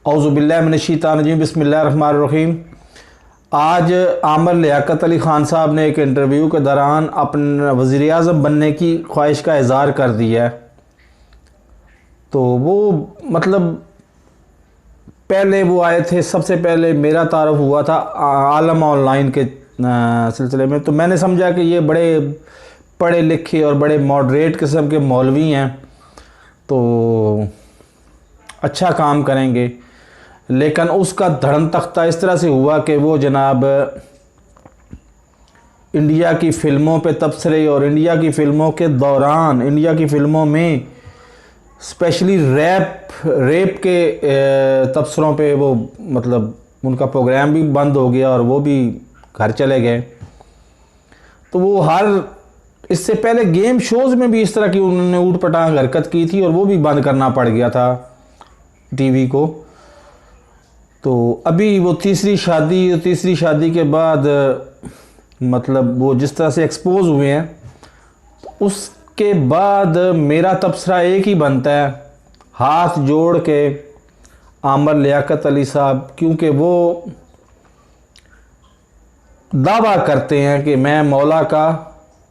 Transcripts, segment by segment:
औज़ुबिल्लाहि मिनश्शैतानिर्रजीम बिस्मिल्लाहिर्रहमानिर्रहीम। आज आमिर लियाकत अली ख़ान साहब ने एक इंटरव्यू के दौरान अपने वज़ीर आज़म बनने की ख्वाहिश का इज़हार कर दिया है। तो वो मतलब पहले वो आए थे, सबसे पहले मेरा तारुफ हुआ था आलम ऑनलाइन के सिलसिले में। तो मैंने समझा कि ये बड़े पढ़े लिखे और बड़े मॉडरेट किस्म के मौलवी हैं, तो अच्छा काम करेंगे। लेकिन उसका धड़म तख्ता इस तरह से हुआ कि वो जनाब इंडिया की फ़िल्मों पे तबसरे और इंडिया की फ़िल्मों के दौरान इंडिया की फ़िल्मों में स्पेशली रेप के तबसरों पे वो मतलब उनका प्रोग्राम भी बंद हो गया और वो भी घर चले गए। तो वो इससे पहले गेम शोज़ में भी इस तरह की उन्होंने ऊट पटांग हरकत की थी और वो भी बंद करना पड़ गया था टीवी को। तो अभी वो तीसरी शादी के बाद मतलब वो जिस तरह से एक्सपोज हुए हैं, तो उसके बाद मेरा तबसरा एक ही बनता है, हाथ जोड़ के आमिर लियाकत अली साहब, क्योंकि वो दावा करते हैं कि मैं मौला का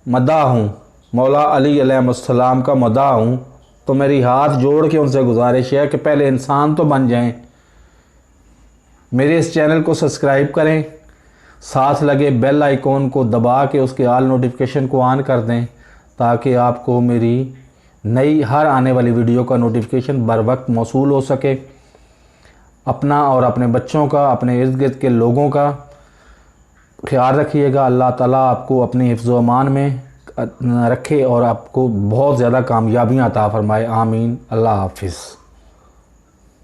मदा हूँ, मौला अली अलैहिस्सलाम का मदा हूँ। तो मेरी हाथ जोड़ के उनसे गुजारिश है कि पहले इंसान तो बन जाएं। मेरे इस चैनल को सब्सक्राइब करें, साथ लगे बेल आइकॉन को दबा के उसके ऑल नोटिफिकेशन को ऑन कर दें, ताकि आपको मेरी नई हर आने वाली वीडियो का नोटिफिकेशन बर वक्त मौसूल हो सके। अपना और अपने बच्चों का, अपने इर्द गिर्द के लोगों का ख्याल रखिएगा। अल्लाह ताला आपको अपने हिफ्ज़ व अमान में रखे और आपको बहुत ज़्यादा कामयाबियाँ अता फ़रमाए। आमीन। अल्लाह हाफ़िज़।